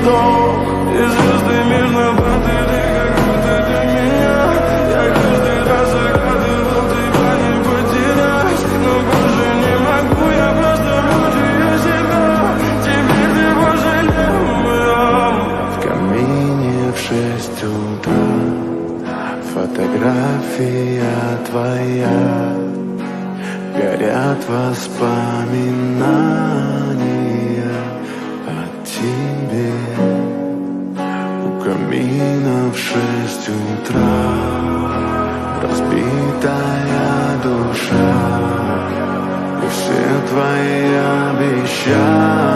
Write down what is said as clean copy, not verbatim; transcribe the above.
вдох, и звезды мирно-баты, ты как будто для меня. Я каждый раз загадывал тебя не потерять, но больше не могу, я просто мучаю себя. Теперь ты пожалел меня. В камине в 6 утра фотография твоя, горят воспоминания о тебе. У камина в 6 утра разбитая душа, и все твои обещания